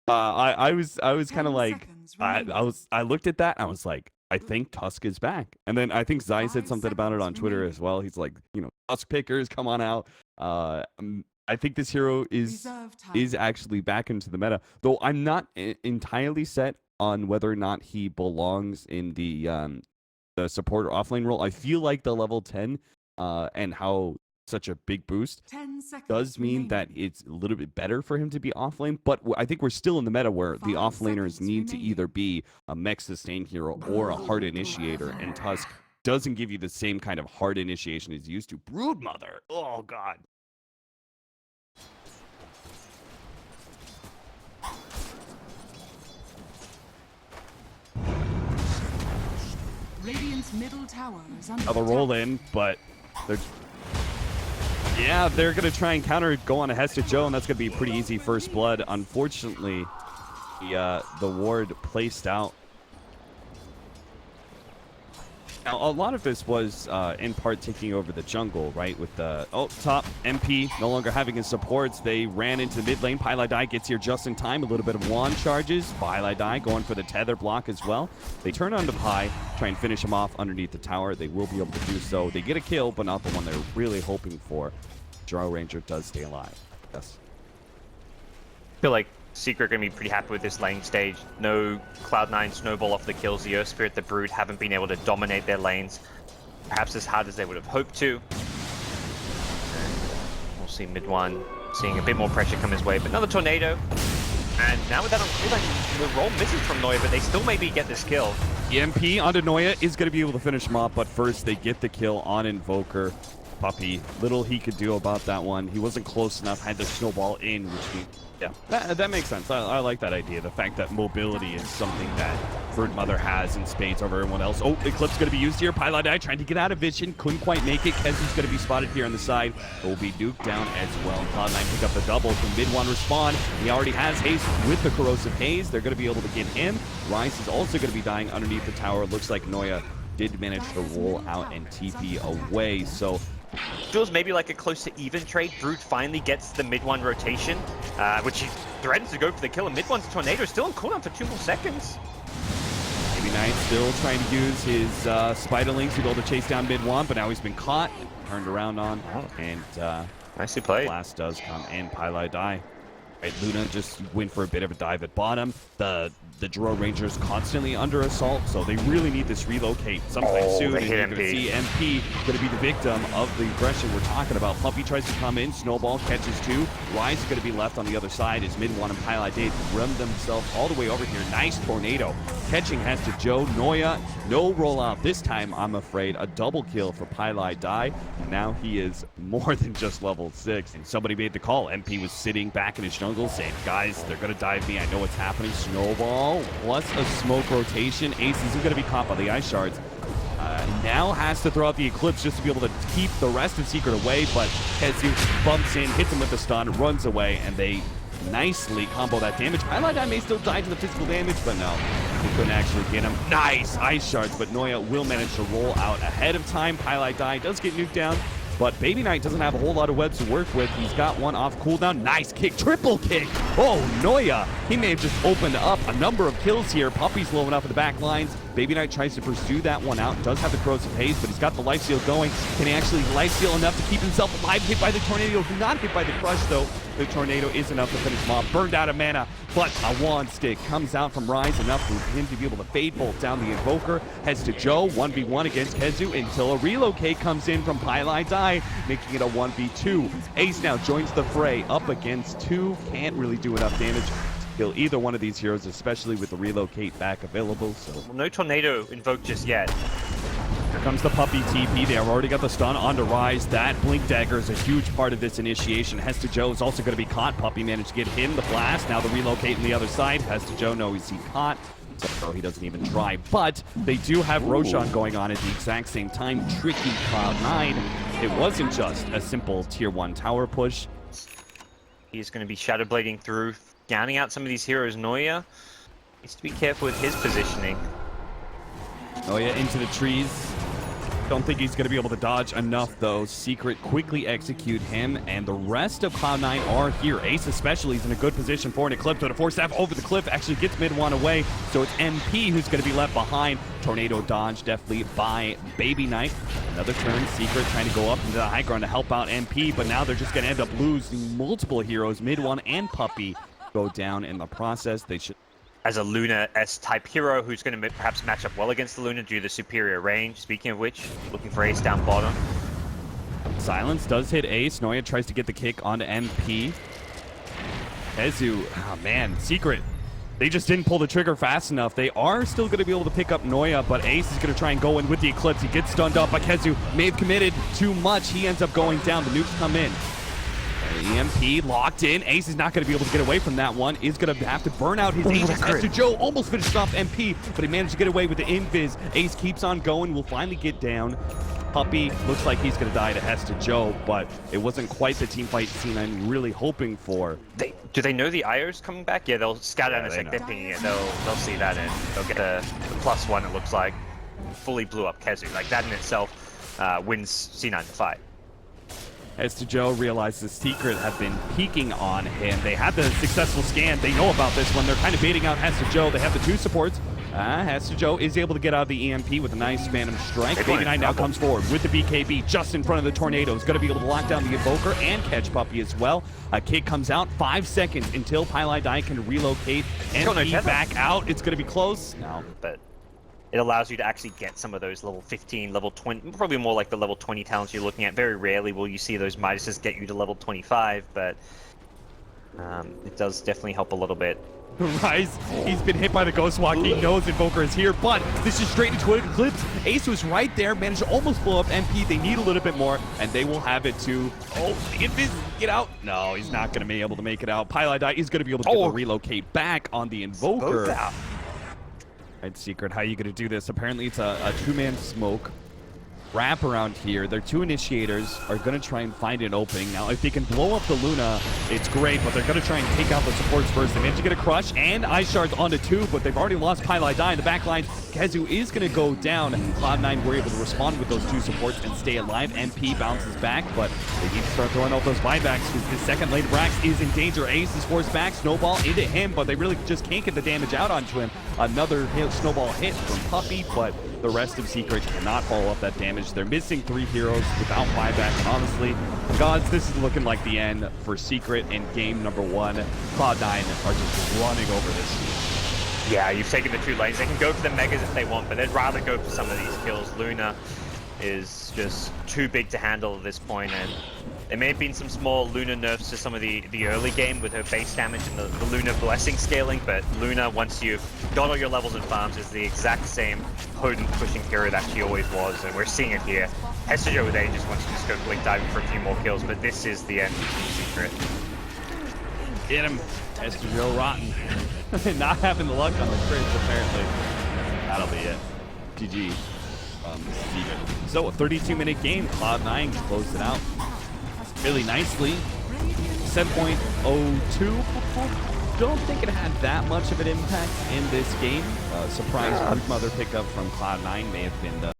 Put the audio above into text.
I was kind of like, I looked at that and I was like, I think Tusk is back. And then I think Zai said something about it on Twitter as well. He's like, Tusk pickers, come on out. I think this hero is actually back into the meta, though I'm not entirely set on whether or not he belongs in the support or offlane role. I feel like the level 10 and how such a big boost does mean that it's a little bit better for him to be offlane, but I think we're still in the meta where the offlaners need to either be a mech sustain hero or a hard initiator, and Tusk doesn't give you the same kind of hard initiation as used to. Broodmother, oh god. Radiant's middle tower is under Another roll in, but they're going to try and counter, go on a Hesta Joe, and that's going to be pretty easy first blood. Unfortunately, the ward placed out. Now, a lot of this was in part taking over the jungle, right? With the top MP no longer having his supports. They ran into the mid lane. Pylai gets here just in time. A little bit of wand charges. Pylai going for the tether block as well. They turn onto Pi, try and finish him off underneath the tower. They will be able to do so. They get a kill, but not the one they're really hoping for. Drow Ranger does stay alive. Yes. I feel like Secret going to be pretty happy with this lane stage. No Cloud9 snowball off the kills. The Earth Spirit, the Brood haven't been able to dominate their lanes perhaps as hard as they would have hoped to. And we'll see mid one seeing a bit more pressure come his way, but another tornado. And now with that on the roll misses from Noya, but they still maybe get this kill. EMP onto Noya is going to be able to finish him off, but first they get the kill on Invoker. Puppey, little he could do about that one. He wasn't close enough, had the snowball in, which means, yeah, that makes sense. I like that idea. The fact that mobility is something that Broodmother has in spades over everyone else. Oh, Eclipse going to be used here. Pylai trying to get out of vision. Couldn't quite make it. KheZu's going to be spotted here on the side. It will be nuked down as well. Cloud9 pick up the double from mid one respawn. He already has haste with the corrosive haze. They're going to be able to get him. Rise is also going to be dying underneath the tower. Looks like Noya did manage to roll out and TP away. So feels maybe like a close to even trade. Brood finally gets the mid one rotation, which he threatens to go for the kill. And mid one's tornado still on cooldown for 2 more seconds. Yeik Nai still trying to use his spiderlings to be able to chase down mid one, but now he's been caught, turned around on, and nicely played. Blast does come in. Pylai die. Right, Luna just went for a bit of a dive at bottom. The Drow Rangers constantly under assault, so they really need this relocate sometime soon. And you're going to see MP going to be the victim of the aggression we're talking about. Puppey tries to come in, Snowball catches 2. Rise is going to be left on the other side as mid one and Pylai did run themselves all the way over here. Nice tornado. Catching Hesta Joe. Noya, no rollout this time, I'm afraid. A double kill for Pylai die. And now he is more than just level 6. And somebody made the call. MP was sitting back in his jungle saying, guys, they're going to dive me. I know what's happening. Snowball plus a smoke rotation. Ace isn't going to be caught by the ice shards. Now has to throw out the Eclipse just to be able to keep the rest of Secret away, but KheZu bumps in, hits him with the stun, runs away, and they nicely combo that damage. Pylai may still die to the physical damage, but no, he couldn't actually get him. Nice ice shards, but Noya will manage to roll out ahead of time. Pylai does get nuked down, but Baby Knight doesn't have a whole lot of webs to work with. He's got one off cooldown. Nice kick, triple kick. Oh, Noya, he may have just opened up a number of kills here. Puppey's low enough in the back lines. Baby Knight tries to pursue that one out. Does have the corrosive haze, but he's got the life steal going. Can he actually life steal enough to keep himself alive? Hit by the tornado. Not hit by the crush, though. The tornado is enough to finish him off. Burned out of mana, but a wand stick comes out from Rise, enough for him to be able to fade bolt down the Invoker. Heads to Joe, 1v1 against KheZu until a relocate comes in from Pylai die, making it a 1v2. Ace now joins the fray, up against 2. Can't really do enough damage to kill either one of these heroes, especially with the relocate back available. So well, no tornado invoked just yet. Here comes the Puppey TP. They have already got the stun onto Rise. That Blink Dagger is a huge part of this initiation. Hesta Joe is also going to be caught. Puppey managed to get him the blast. Now the relocate on the other side. Hesta Joe, no, he's caught. So he doesn't even try. But they do have Roshan going on at the exact same time. Tricky Cloud9. It wasn't just a simple tier 1 tower push. He's going to be shadow blading through, scanning out some of these heroes. Noya needs to be careful with his positioning. Noya into the trees. Don't think he's going to be able to dodge enough, though. Secret quickly execute him, and the rest of Cloud9 are here. Ace especially is in a good position for an Eclipse, but a force staff over the cliff actually gets mid one away, so it's MP who's going to be left behind. Tornado dodge definitely by Baby Knight. Another turn, Secret trying to go up into the high ground to help out MP, but now they're just going to end up losing multiple heroes. Mid one and Puppey go down in the process. They should... As a Luna S-type hero who's going to perhaps match up well against the Luna due to the superior range. Speaking of which, looking for Ace down bottom. Silence does hit Ace. Noya tries to get the kick onto MP. KheZu, oh man, Secret. They just didn't pull the trigger fast enough. They are still going to be able to pick up Noya, but Ace is going to try and go in with the Eclipse. He gets stunned up by KheZu. May have committed too much. He ends up going down. The nukes come in. EMP locked in. Ace is not going to be able to get away from that one. Is going to have to burn out his Aegis. KheZu almost finished off MP, but he managed to get away with the invis. Ace keeps on going. Will finally get down. Puppey looks like he's going to die to KheZu, but it wasn't quite the team fight scene I'm really hoping for. Do they know the IO's coming back? Yeah, they'll scout out in a sec. They're pinging it. They'll see that and they'll get a +1. It looks like fully blew up KheZu. Like that in itself wins C9 the fight. KheZu realizes Secret have been peeking on him. They had the successful scan. They know about this one. They're kind of baiting out KheZu. They have the two supports. KheZu is able to get out of the EMP with a nice Phantom Strike. Baby Knight now comes forward with the BKB just in front of the Tornado. Is going to be able to lock down the Evoker and catch Puppey as well. A kick comes out. 5 seconds until Pylai can relocate. MP back out. It's going to be close. No, but it allows you to actually get some of those level 15, level 20, probably more like the level 20 talents you're looking at. Very rarely will you see those Midases get you to level 25, but it does definitely help a little bit. Rise, he's been hit by the Ghost Walk. He knows Invoker is here, but this is straight into an Eclipse. Ace was right there, managed to almost blow up MP. They need a little bit more, and they will have it too. Oh, the Invis, get out. No, he's not going to be able to make it out. Pylai is going to be able to get the relocate back on the Invoker. Right, Secret, how are you going to do this? Apparently it's a two-man smoke wrap around here. Their two initiators are going to try and find an opening. Now, if they can blow up the Luna, it's great, but they're going to try and take out the supports first. They managed to get a crush and Ice Shards onto 2, but they've already lost Pylai in the back line. KheZu is going to go down. Cloud9 were able to respond with those two supports and stay alive. MP bounces back, but they need to start throwing out those buybacks because the second lane Brax is in danger. Ace is forced back. Snowball into him, but they really just can't get the damage out onto him. Another snowball hit from Puppey, but the rest of Secret cannot follow up that damage. They're missing 3 heroes without buyback, and honestly, gods, this is looking like the end for Secret in game number 1. Cloud9 are just running over this team. Yeah, you've taken the 2 lanes. They can go for the Megas if they want, but they'd rather go for some of these kills. Luna is just too big to handle at this point, and there may have been some small Luna nerfs to some of the early game with her base damage and the Luna blessing scaling, but Luna, once you've got all your levels and farms, is the exact same potent pushing hero that she always was, and we're seeing it here. KheZu with Aegis wants to just go blink diving for a few more kills, but this is the end of Secret. Get him, KheZu rotten. Not having the luck on the crits, apparently. That'll be it. GG. Secret. So, a 32-minute game. Cloud9 closed it out really nicely. 7.02. Don't think it had that much of an impact in this game. Surprise Mother pickup from Cloud9 may have been the